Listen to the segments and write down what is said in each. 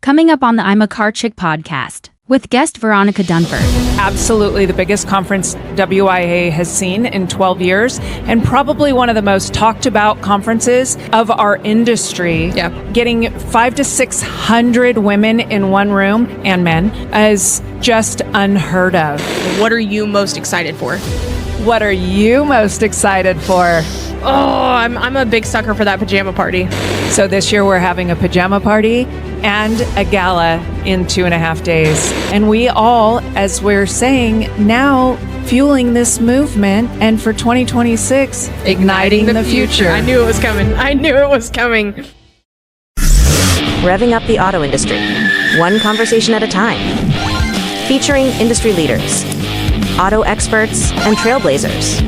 Coming up on the I'm a Car Chick podcast with guest Veronica Dunford. Absolutely the biggest conference WIA has seen in 12 years, and probably one of the most talked about conferences of our industry. Yeah. Getting 500 to 600 women in one room, and men, is just unheard of. What are you most excited for? What are you most excited for? Oh, I'm a big sucker for that pajama party. So this year we're having a pajama party and a gala in 2.5 days. And we all, as we're saying, now fueling this movement, and for 2026, igniting the future. I knew it was coming. Revving up the auto industry, one conversation at a time. Featuring industry leaders, auto experts, and trailblazers.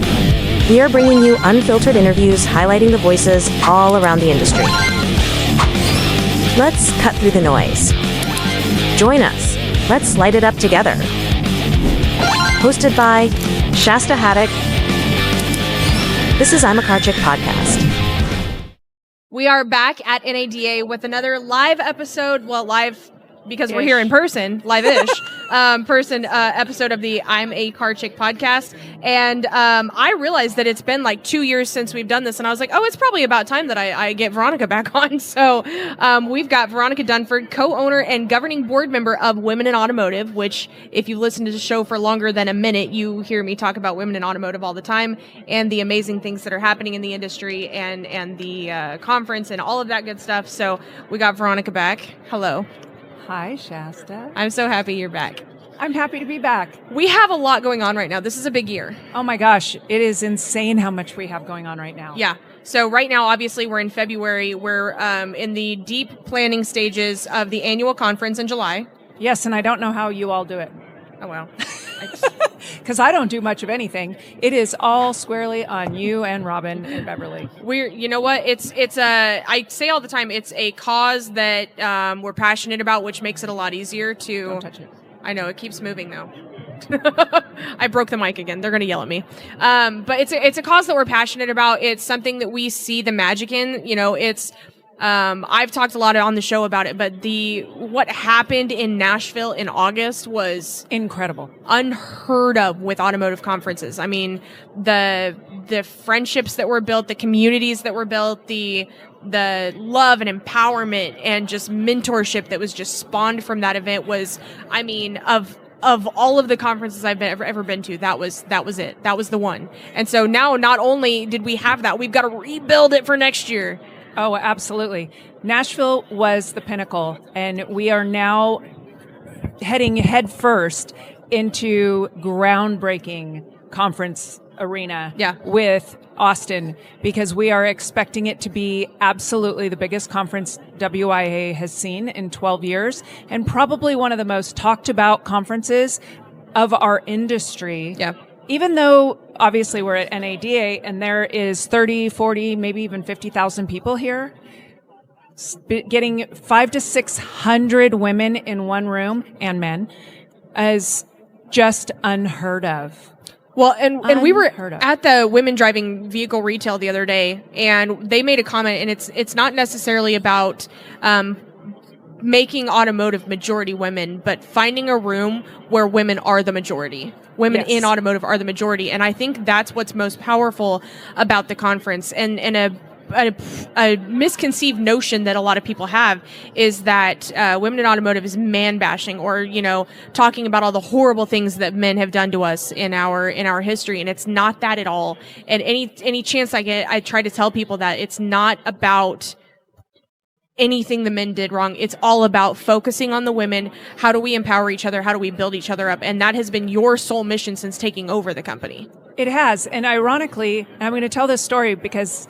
We are bringing you unfiltered interviews highlighting the voices all around the industry. Let's cut through the noise. Join us. Let's light it up together. Hosted by Shasta Haddock. This is I'm a Car Chick podcast. We are back at NADA with another live episode. Well, live because we're here in person, live-ish, episode of the I'm a Car Chick podcast. And I realized that it's been like 2 years since we've done this. And I was like, oh, it's probably about time that I get Veronica back on. So we've got Veronica Dunford, co-owner and governing board member of Women in Automotive, which if you listen to the show for longer than a minute, you hear me talk about women in automotive all the time and the amazing things that are happening in the industry and the conference and all of that good stuff. So we got Veronica back. Hello. Hi, Shasta. I'm so happy you're back. I'm happy to be back. We have a lot going on right now. This is a big year. Oh my gosh, it is insane how much we have going on right now. Yeah. So right now, obviously, we're in February. We're in the deep planning stages of the annual conference in July. Yes, and I don't know how you all do it. Oh, wow. Because I don't do much of anything. It is all squarely on you and Robin and Beverly. You know what? I say all the time, it's a cause that we're passionate about, which makes it a lot easier to. Don't touch it. I know, it keeps moving though. I broke the mic again. They're going to yell at me. But it's a cause that we're passionate about. It's something that we see the magic in. You know, it's. I've talked a lot on the show about it, but what happened in Nashville in August was incredible, unheard of with automotive conferences. I mean, the friendships that were built, the communities that were built, the love and empowerment and just mentorship that was just spawned from that event was, I mean, of all of the conferences I've ever been to, that was it. That was the one. And so now not only did we have that, we've got to rebuild it for next year. Oh, absolutely. Nashville was the pinnacle, and we are now heading headfirst into groundbreaking conference arena with Austin, because we are expecting it to be absolutely the biggest conference WIA has seen in 12 years, and probably one of the most talked about conferences of our industry. Yeah. Even though, obviously, we're at NADA and there is 30, 40, maybe even 50,000 people here, getting 500 to 600 women in one room, and men, is just unheard of. Well, and we were at the women driving vehicle retail the other day, and they made a comment, and it's not necessarily about making automotive majority women, but finding a room where women are the majority. Women in automotive are the majority. And I think that's what's most powerful about the conference. And a misconceived notion that a lot of people have is that women in automotive is man bashing, or, you know, talking about all the horrible things that men have done to us in our history. And it's not that at all. And any chance I get, I try to tell people that it's not about anything the men did wrong. It's all about focusing on the women. How do we empower each other? How do we build each other up? And that has been your sole mission since taking over the company. It has. And ironically, I'm going to tell this story because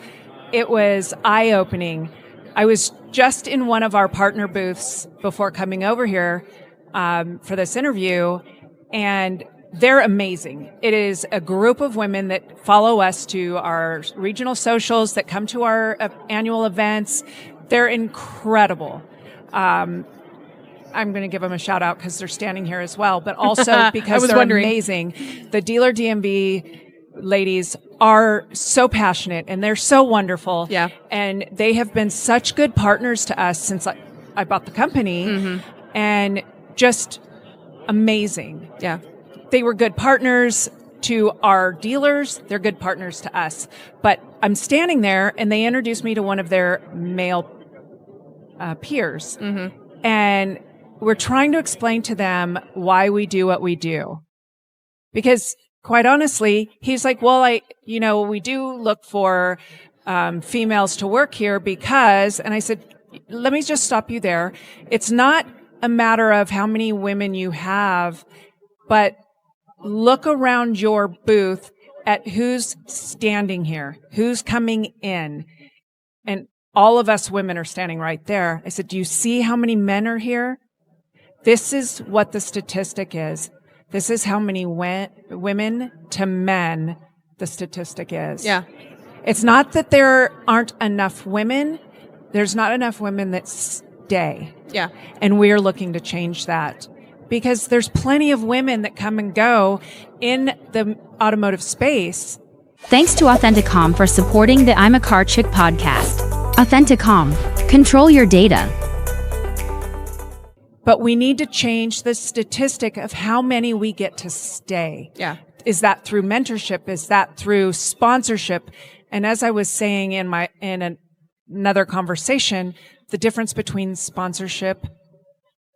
it was eye-opening. I was just in one of our partner booths before coming over here for this interview, and they're amazing. It is a group of women that follow us to our regional socials, that come to our annual events. They're incredible. I'm going to give them a shout out because they're standing here as well, but also because they're amazing. The dealer DMV ladies are so passionate and they're so wonderful. Yeah. And they have been such good partners to us since I bought the company, and just amazing. Yeah. They were good partners to our dealers. They're good partners to us. But I'm standing there, and they introduced me to one of their male peers. And we're trying to explain to them why we do what we do. Because quite honestly, he's like, well, we do look for females to work here because, and I said, let me just stop you there. It's not a matter of how many women you have, but look around your booth at who's standing here, who's coming in. And all of us women are standing right there. I said, do you see how many men are here? This is what the statistic is. This is how many women to men the statistic is. Yeah. It's not that there aren't enough women. There's not enough women that stay. Yeah. And we're looking to change that because there's plenty of women that come and go in the automotive space. Thanks to Authenticom for supporting the I'm a Car Chick podcast. Authenticom. Control your data. But we need to change the statistic of how many we get to stay. Yeah. Is that through mentorship? Is that through sponsorship? And as I was saying in another conversation, the difference between sponsorship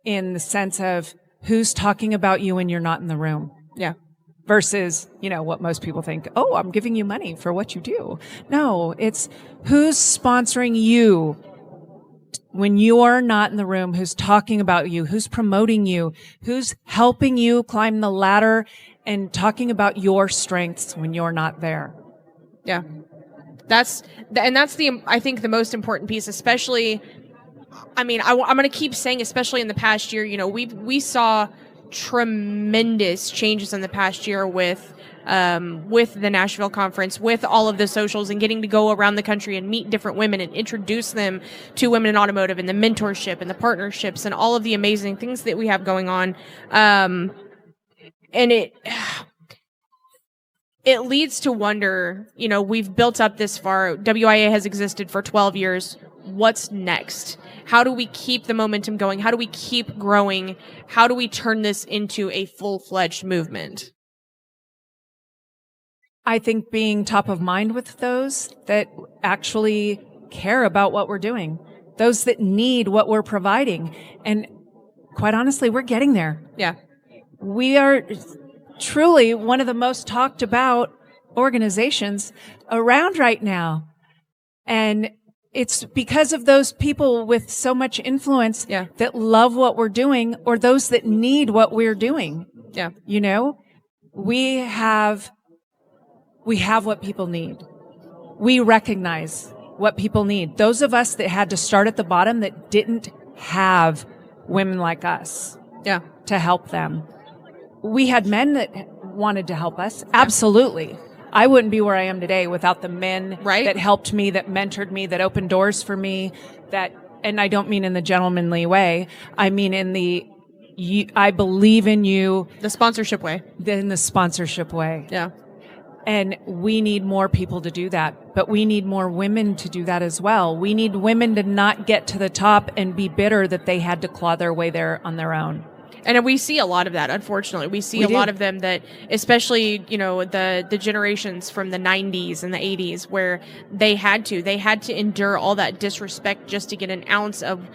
in the sense of who's talking about you when you're not in the room. Yeah. Versus, what most people think, oh, I'm giving you money for what you do. No, it's who's sponsoring you when you're not in the room, who's talking about you, who's promoting you, who's helping you climb the ladder and talking about your strengths when you're not there. Yeah. That's I think the most important piece, especially, I'm going to keep saying, especially in the past year, we saw tremendous changes in the past year with the Nashville conference, with all of the socials and getting to go around the country and meet different women and introduce them to women in automotive and the mentorship and the partnerships and all of the amazing things that we have going on. And it leads to wonder, we've built up this far. WIA has existed for 12 years. What's next? How do we keep the momentum going? How do we keep growing? How do we turn this into a full-fledged movement? I think being top of mind with those that actually care about what we're doing, those that need what we're providing. And quite honestly, we're getting there. Yeah. We are truly one of the most talked about organizations around right now. And it's because of those people with so much influence that love what we're doing or those that need what we're doing. Yeah. We have what people need. We recognize what people need. Those of us that had to start at the bottom that didn't have women like us to help them. We had men that wanted to help us. Yeah. Absolutely. I wouldn't be where I am today without the men that helped me, that mentored me, that opened doors for me, and I don't mean in the gentlemanly way. I mean in I believe in you. The sponsorship way. In the sponsorship way. Yeah. And we need more people to do that, but we need more women to do that as well. We need women to not get to the top and be bitter that they had to claw their way there on their own. And we see a lot of that, unfortunately. We see a lot of them that, especially, the generations from the 90s and the 80s where they had to endure all that disrespect just to get an ounce of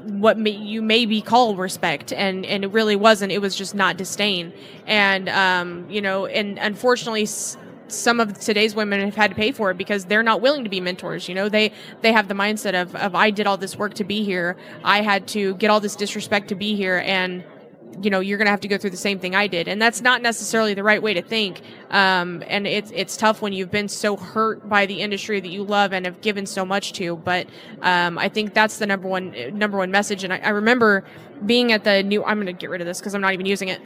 what you maybe call respect, and it really wasn't. It was just not disdain, and and unfortunately, some of today's women have had to pay for it because they're not willing to be mentors. They have the mindset of I did all this work to be here. I had to get all this disrespect to be here, and you're going to have to go through the same thing I did. And that's not necessarily the right way to think. And it's tough when you've been so hurt by the industry that you love and have given so much to. But I think that's the number one message. And I remember being at the I'm going to get rid of this because I'm not even using it.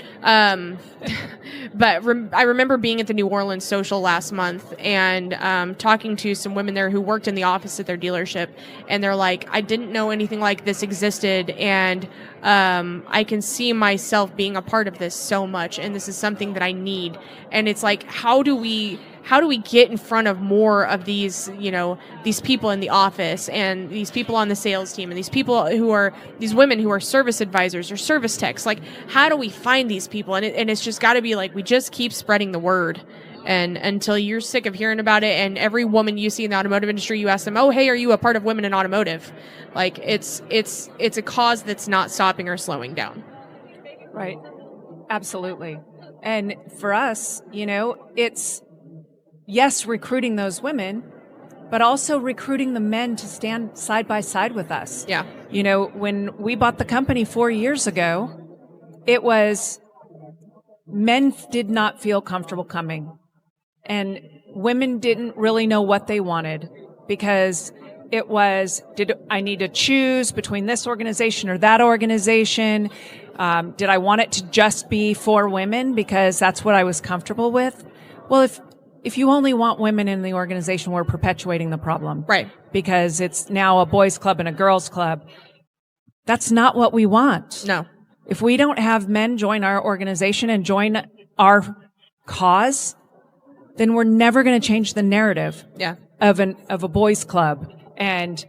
But I remember being at the New Orleans social last month and talking to some women there who worked in the office at their dealership. And they're like, I didn't know anything like this existed. And I can see myself being a part of this so much. And this is something that I need. And it's like, how do we how do we get in front of more of these, these people in the office and these people on the sales team and these people these women who are service advisors or service techs? Like, how do we find these people? And it's just got to be like, we just keep spreading the word. And until you're sick of hearing about it, and every woman you see in the automotive industry, you ask them, oh, hey, are you a part of Women in Automotive? Like, it's a cause that's not stopping or slowing down. Right. Absolutely. And for us, it's, yes, recruiting those women, but also recruiting the men to stand side by side with us. Yeah. When we bought the company 4 years ago, it was men did not feel comfortable coming. And women didn't really know what they wanted, because it was, did I need to choose between this organization or that organization? Did I want it to just be for women because that's what I was comfortable with? Well, if you only want women in the organization, we're perpetuating the problem. Right. Because it's now a boys' club and a girls' club. That's not what we want. No. If we don't have men join our organization and join our cause, then we're never going to change the narrative of a boys' club, and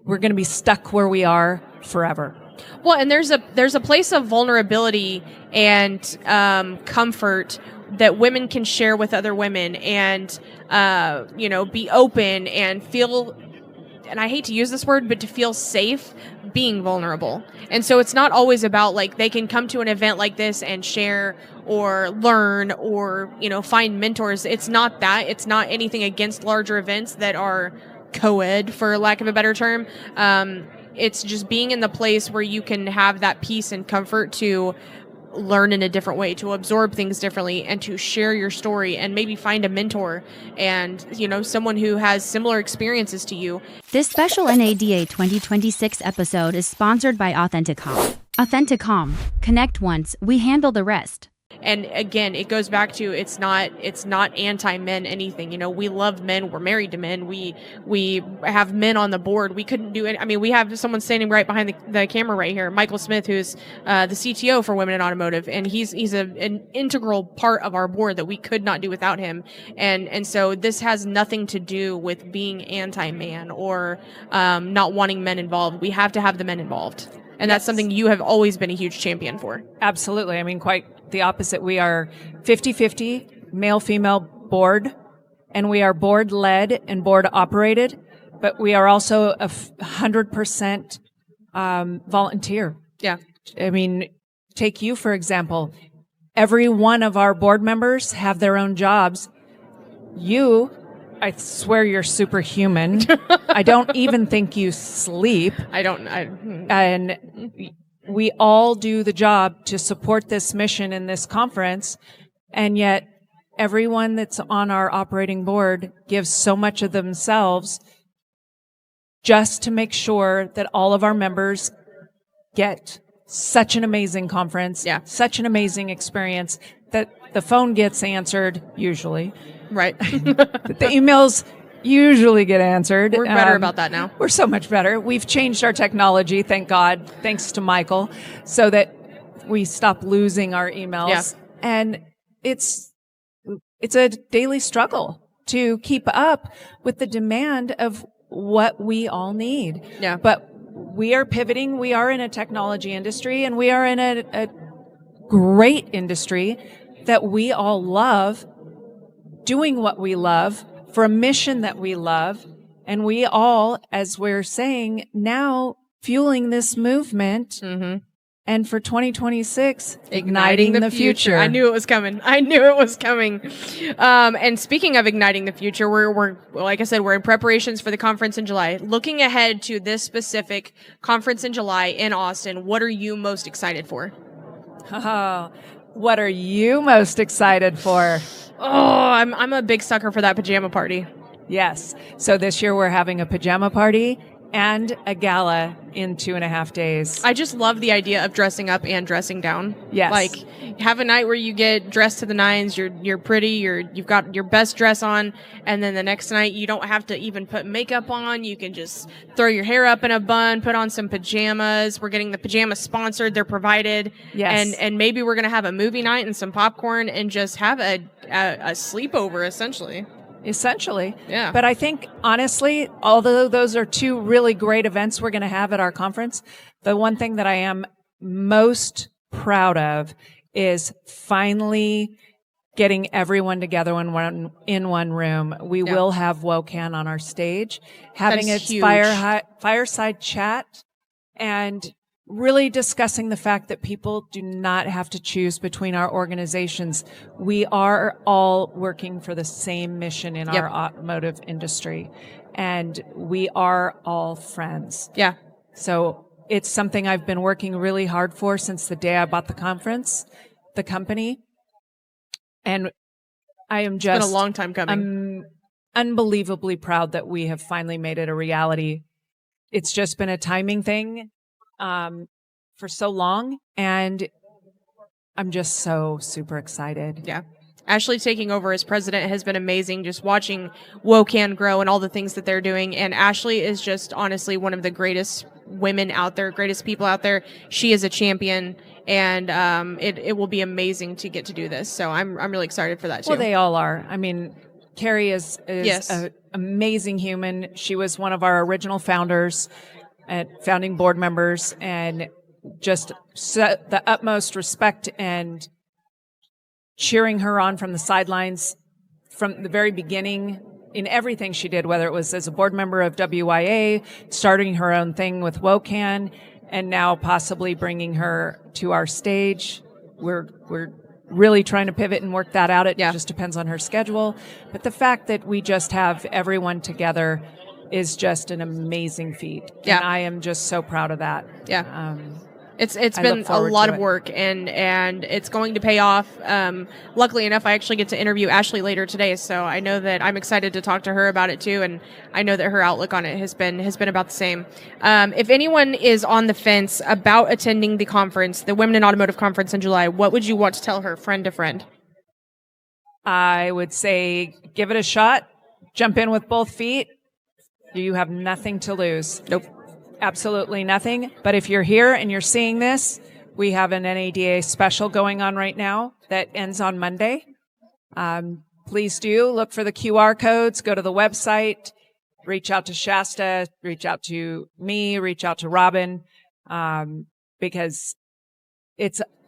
we're going to be stuck where we are forever. Well, and there's a place of vulnerability and comfort that women can share with other women, and be open and feel. And I hate to use this word, but to feel safe being vulnerable. And so it's not always about like they can come to an event like this and share or learn or, find mentors. It's not that. It's not anything against larger events that are co-ed, for lack of a better term. It's just being in the place where you can have that peace and comfort to learn in a different way, to absorb things differently, and to share your story and maybe find a mentor and, someone who has similar experiences to you. This special NADA 2026 episode is sponsored by Authenticom. Authenticom. Connect once, we handle the rest. And again, it goes back to it's not anti-men anything. We love men. We're married to men. We have men on the board. We couldn't do it. I mean, we have someone standing right behind the camera right here, Michael Smith, who's the CTO for Women in Automotive, and he's an integral part of our board that we could not do without him. And so this has nothing to do with being anti-man or not wanting men involved. We have to have the men involved. And that's something you have always been a huge champion for. Absolutely. I mean, quite the opposite. We are 50-50 male-female board, and we are board-led and board-operated, but we are also 100% volunteer. Yeah. I mean, take you, for example. Every one of our board members have their own jobs. I swear you're superhuman. I don't even think you sleep. And we all do the job to support this mission in this conference. And yet everyone that's on our operating board gives so much of themselves just to make sure that all of our members get such an amazing conference, such an amazing experience, that the phone gets answered usually. Right. The emails usually get answered. We're better about that now. We're so much better. We've changed our technology, thank God, thanks to Michael, so that we stop losing our emails. Yeah. And it's a daily struggle to keep up with the demand of what we all need. Yeah. But we are pivoting. We are in a technology industry, and we are in a great industry that we all love, doing what we love for a mission that we love. And we all, as we're saying now, fueling this movement. Mm-hmm. And for 2026, igniting the future. I knew it was coming. And speaking of igniting the future, we're like I said, we're in preparations for the conference in July. Looking ahead to this specific conference in July in Austin, what are you most excited for? Oh, what are you most excited for? Oh, I'm a big sucker for that pajama party. Yes. So this year we're having a pajama party and a gala in 2.5 days. I just love the idea of dressing up and dressing down. Yes. Like, have a night where you get dressed to the nines, you're pretty, you've got your best dress on, and then the next night you don't have to even put makeup on. You can just throw your hair up in a bun, put on some pajamas. We're getting the pajamas sponsored, they're provided. Yes. And maybe we're going to have a movie night and some popcorn and just have a sleepover, essentially. Essentially. Yeah. But I think, honestly, although those are two really great events we're going to have at our conference, the one thing that I am most proud of is finally getting everyone together in one room. We will have WOCAN on our stage, having its fireside chat, and really discussing the fact that people do not have to choose between our organizations. We are all working for the same mission in our automotive industry, and we are all friends. Yeah. So it's something I've been working really hard for since the day I bought the company. And I am just... It's been a long time coming. I'm unbelievably proud that we have finally made it a reality. It's just been a timing thing for so long, and I'm just so super excited. Yeah. Ashley taking over as president has been amazing, just watching WOCAN grow and all the things that they're doing. And Ashley is just honestly one of the greatest women out there, greatest people out there. She is a champion, and it will be amazing to get to do this. So I'm really excited for that too. Well, they all are. I mean, Carrie is an amazing human. She was one of our original founders and founding board members, and just the utmost respect and cheering her on from the sidelines from the very beginning in everything she did, whether it was as a board member of WIA, starting her own thing with WOCAN, and now possibly bringing her to our stage. We're really trying to pivot and work that out. It just depends on her schedule. But the fact that we just have everyone together is just an amazing feat. Yeah. And I am just so proud of that. Yeah. It's been a lot of work, and it's going to pay off. Luckily enough, I actually get to interview Ashley later today, so I know that I'm excited to talk to her about it too, and I know that her outlook on it has been about the same. If anyone is on the fence about attending the conference, the Women in Automotive Conference in July, what would you want to tell her, friend to friend? I would say give it a shot. Jump in with both feet. You have nothing to lose. Nope. Absolutely nothing. But if you're here and you're seeing this, we have an NADA special going on right now that ends on Monday. Please do look for the QR codes, go to the website, reach out to Shasta, reach out to me, reach out to Robin, because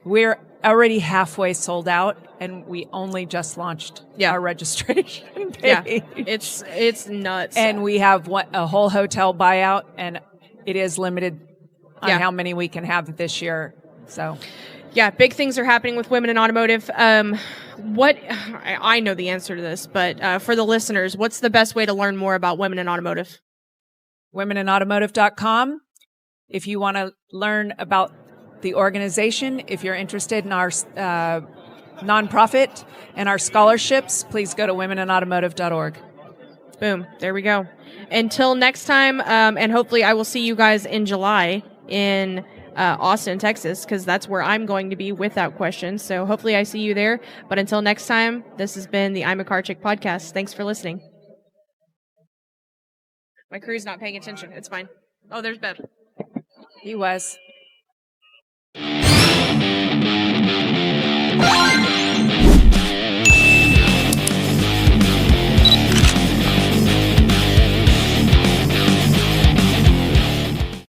we're already halfway sold out, and we only just launched our registration page. Yeah, it's nuts. And we have a whole hotel buyout, and it is limited on how many we can have this year. So, yeah, big things are happening with Women in Automotive. I know the answer to this, but for the listeners, what's the best way to learn more about Women in Automotive? WomenInAutomotive.com. If you want to learn about the organization, if you're interested in our nonprofit and our scholarships, please go to WomenInAutomotive.org. Boom. There we go. Until next time, and hopefully I will see you guys in July in Austin, Texas, because that's where I'm going to be without question. So hopefully I see you there. But until next time, this has been the I'm a Car Chick podcast. Thanks for listening. My crew's not paying attention. It's fine. Oh, there's Bev. He was.